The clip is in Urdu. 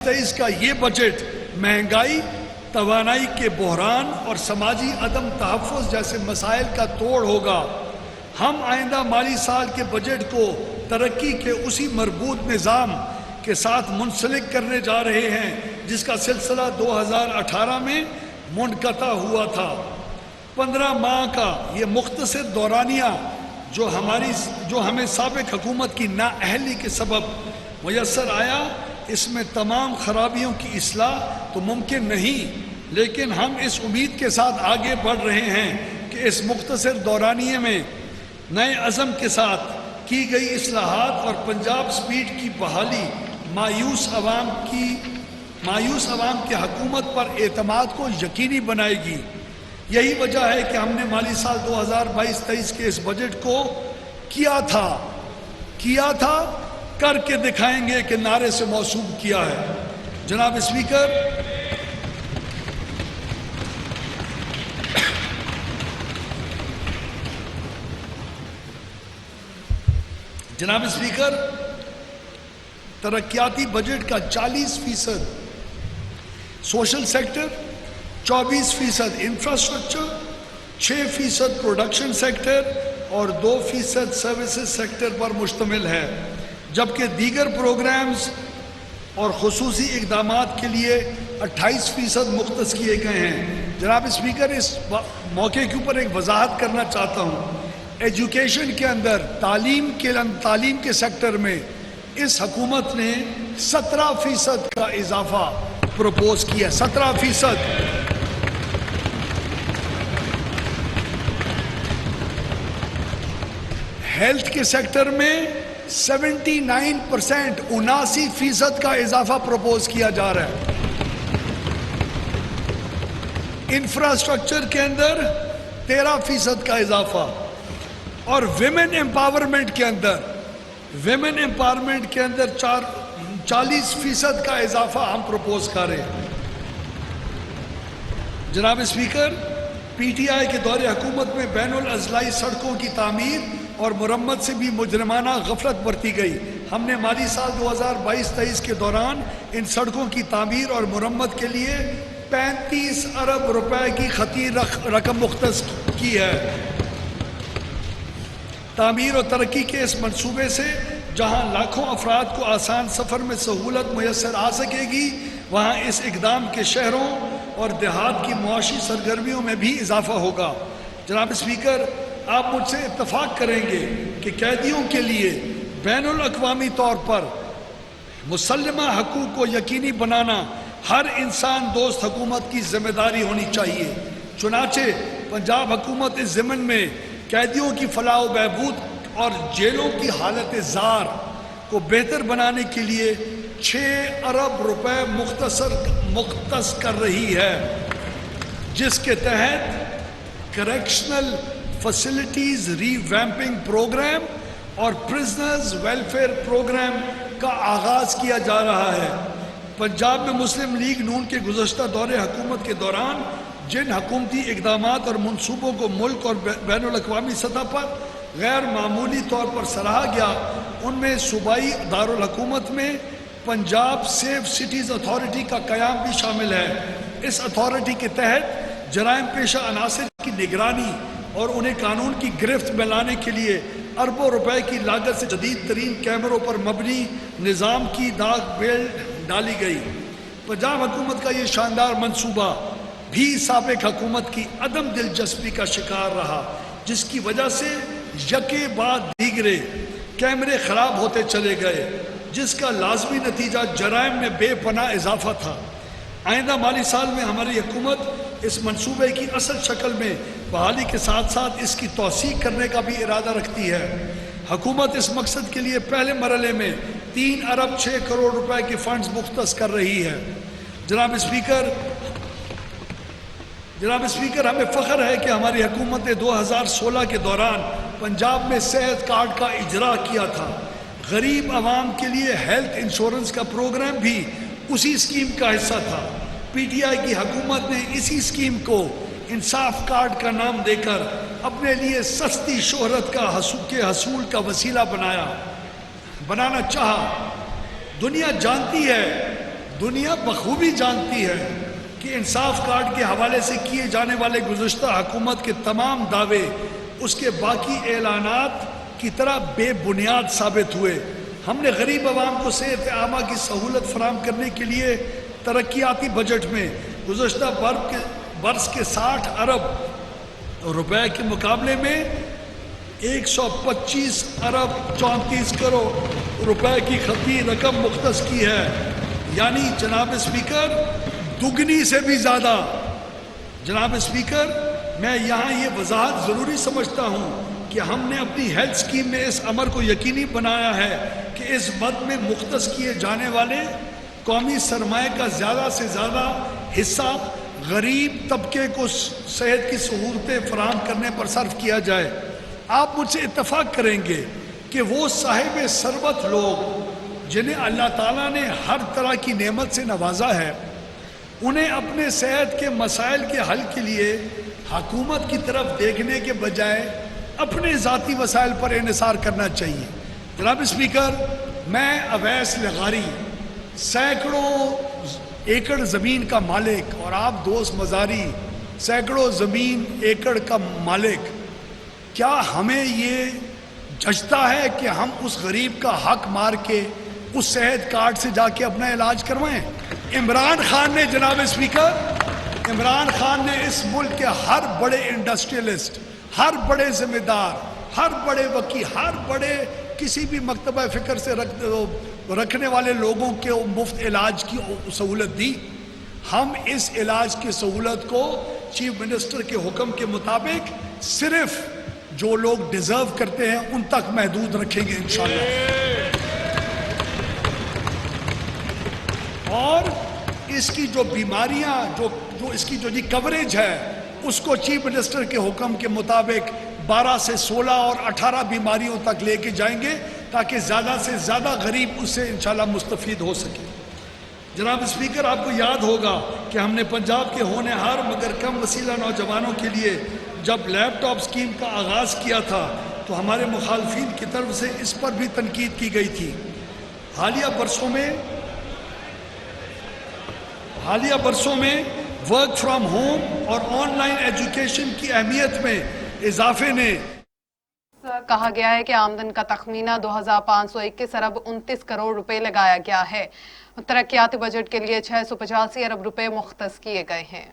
23 کا یہ بجٹ مہنگائی، توانائی کے بحران اور سماجی عدم تحفظ جیسے مسائل کا توڑ ہوگا۔ ہم آئندہ مالی سال کے بجٹ کو ترقی کے اسی مربوط نظام کے ساتھ منسلک کرنے جا رہے ہیں جس کا سلسلہ 2018 میں منقطع ہوا تھا۔ 15 ماہ کا یہ مختصر دورانیہ جو ہمیں سابق حکومت کی نااہلی کے سبب میسر آیا، اس میں تمام خرابیوں کی اصلاح تو ممکن نہیں، لیکن ہم اس امید کے ساتھ آگے بڑھ رہے ہیں کہ اس مختصر دورانیے میں نئے عزم کے ساتھ کی گئی اصلاحات اور پنجاب سپیڈ کی بحالی مایوس عوام کی حکومت پر اعتماد کو یقینی بنائے گی۔ یہی وجہ ہے کہ ہم نے مالی سال 2022-23 کے اس بجٹ کو کیا تھا کر کے دکھائیں گے کہ نعرے سے موصوب کیا ہے۔ جناب اسپیکر، ترقیاتی بجٹ کا 40% social sector, 24% infrastructure, 6% production sector اور 2% سروسز سیکٹر پر مشتمل ہے، جبکہ دیگر پروگرامز اور خصوصی اقدامات کے لیے 28% مختص کیے گئے ہیں۔ جناب اسپیکر، اس موقع کے اوپر ایک وضاحت کرنا چاہتا ہوں۔ ایجوکیشن کے اندر تعلیم کے سیکٹر میں اس حکومت نے 17% کا اضافہ پروپوز کیا، 17%۔ ہیلتھ کے سیکٹر میں 79%، 79% کا اضافہ پروپوز کیا جا رہا ہے۔ انفراسٹرکچر کے اندر 13% کا اضافہ، اور ویمن امپاورمنٹ کے اندر 40% کا اضافہ ہم پروپوز کر رہے ہیں۔ جناب اسپیکر، پی ٹی آئی کے دور حکومت میں بین الاضلاعی سڑکوں کی تعمیر اور مرمت سے بھی مجرمانہ غفلت برتی گئی۔ ہم نے مالی سال 2022-23 کے دوران ان سڑکوں کی تعمیر اور مرمت کے لیے 35 ارب روپے کی خطیر رقم مختص کی ہے۔ تعمیر و ترقی کے اس منصوبے سے جہاں لاکھوں افراد کو آسان سفر میں سہولت میسر آ سکے گی، وہاں اس اقدام کے شہروں اور دیہات کی معاشی سرگرمیوں میں بھی اضافہ ہوگا۔ جناب اسپیکر، آپ مجھ سے اتفاق کریں گے کہ قیدیوں کے لیے بین الاقوامی طور پر مسلمہ حقوق کو یقینی بنانا ہر انسان دوست حکومت کی ذمہ داری ہونی چاہیے۔ چنانچہ پنجاب حکومت اس ضمن میں قیدیوں کی فلاح و بہبود اور جیلوں کی حالت زار کو بہتر بنانے کے لیے 6 ارب روپے مختص کر رہی ہے، جس کے تحت کریکشنل فیسلٹیز ری ویمپنگ پروگرام اور پرزنرز ویلفیئر پروگرام کا آغاز کیا جا رہا ہے۔ پنجاب میں مسلم لیگ نون کے گزشتہ دور حکومت کے دوران جن حکومتی اقدامات اور منصوبوں کو ملک اور بین الاقوامی سطح پر غیر معمولی طور پر سراہا گیا، ان میں صوبائی دارالحکومت میں پنجاب سیف سٹیز اتھارٹی کا قیام بھی شامل ہے۔ اس اتھارٹی کے تحت جرائم پیشہ عناصر کی نگرانی اور انہیں قانون کی گرفت میں لانے کے لیے اربوں روپے کی لاگت سے جدید ترین کیمروں پر مبنی نظام کی داغ بیل ڈالی گئی۔ پنجاب حکومت کا یہ شاندار منصوبہ بھی سابق حکومت کی عدم دلچسپی کا شکار رہا، جس کی وجہ سے یکے بعد دیگرے کیمرے خراب ہوتے چلے گئے، جس کا لازمی نتیجہ جرائم میں بے پناہ اضافہ تھا۔ آئندہ مالی سال میں ہماری حکومت اس منصوبے کی اصل شکل میں بحالی کے ساتھ ساتھ اس کی توسیع کرنے کا بھی ارادہ رکھتی ہے۔ حکومت اس مقصد کے لیے پہلے مرحلے میں 3 ارب 6 کروڑ روپے کے فنڈز مختص کر رہی ہے۔ جناب اسپیکر، ہمیں فخر ہے کہ ہماری حکومت نے 2016 کے دوران پنجاب میں صحت کارڈ کا اجرا کیا تھا۔ غریب عوام کے لیے ہیلتھ انشورنس کا پروگرام بھی اسی اسکیم کا حصہ تھا۔ پی ٹی آئی کی حکومت نے اسی اسکیم کو انصاف کارڈ کا نام دے کر اپنے لیے سستی شہرت کے حصول کا وسیلہ بنانا چاہا۔ دنیا جانتی ہے دنیا بخوبی جانتی ہے کہ انصاف کارڈ کے حوالے سے کیے جانے والے گزشتہ حکومت کے تمام دعوے اس کے باقی اعلانات کی طرح بے بنیاد ثابت ہوئے۔ ہم نے غریب عوام کو صحت عامہ کی سہولت فراہم کرنے کے لیے ترقیاتی بجٹ میں گزشتہ برس کے 60 ارب روپے کے مقابلے میں 125 ارب 34 کروڑ روپے کی خطی رقم مختص کی ہے، یعنی جناب اسپیکر دگنی سے بھی زیادہ۔ جناب اسپیکر، میں یہاں یہ وضاحت ضروری سمجھتا ہوں کہ ہم نے اپنی ہیلتھ اسکیم میں اس امر کو یقینی بنایا ہے کہ اس مد میں مختص کیے جانے والے قومی سرمایہ کا زیادہ سے زیادہ حصہ غریب طبقے کو صحت کی سہولتیں فراہم کرنے پر صرف کیا جائے۔ آپ مجھ سے اتفاق کریں گے کہ وہ صاحب ثروت لوگ جنہیں اللہ تعالیٰ نے ہر طرح کی نعمت سے نوازا ہے، انہیں اپنے صحت کے مسائل کے حل کے لیے حکومت کی طرف دیکھنے کے بجائے اپنے ذاتی وسائل پر انحصار کرنا چاہیے۔ جناب اسپیکر، میں اویس لغاری سینکڑوں ایکڑ زمین کا مالک اور آپ دوست مزاری سینکڑوں زمین ایکڑ کا مالک، کیا ہمیں یہ جچتا ہے کہ ہم اس غریب کا حق مار کے اس صحت کارڈ سے جا کے اپنا علاج کروائیں؟ عمران خان نے، جناب اسپیکر، عمران خان نے اس ملک کے ہر بڑے انڈسٹریلسٹ، ہر بڑے ذمہ دار، ہر بڑے وکیل، ہر بڑے کسی بھی مکتبہ فکر سے رکھنے والے لوگوں کے مفت علاج کی سہولت دی۔ ہم اس علاج کی سہولت کو چیف منسٹر کے حکم کے مطابق صرف جو لوگ ڈیزرو کرتے ہیں ان تک محدود رکھیں گے انشاءاللہ۔ اور اس کی جو بیماریاں جو اس کی جو کوریج ہے اس کو چیف منسٹر کے حکم کے مطابق 12 سے 16 اور 18 بیماریوں تک لے کے جائیں گے تاکہ زیادہ سے زیادہ غریب اس سے انشاءاللہ مستفید ہو سکے۔ جناب اسپیکر، آپ کو یاد ہوگا کہ ہم نے پنجاب کے ہونہار مگر کم وسیلہ نوجوانوں کے لیے جب لیپ ٹاپ اسکیم کا آغاز کیا تھا تو ہمارے مخالفین کی طرف سے اس پر بھی تنقید کی گئی تھی۔ حالیہ برسوں میں ورک فرام ہوم اور آن لائن ایجوکیشن کی اہمیت میں اضافے نے کہا گیا ہے کہ آمدن کا تخمینہ 2521 ارب 29 کروڑ روپے لگایا گیا ہے۔ ترقیاتی بجٹ کے لیے 685 ارب روپے مختص کیے گئے ہیں۔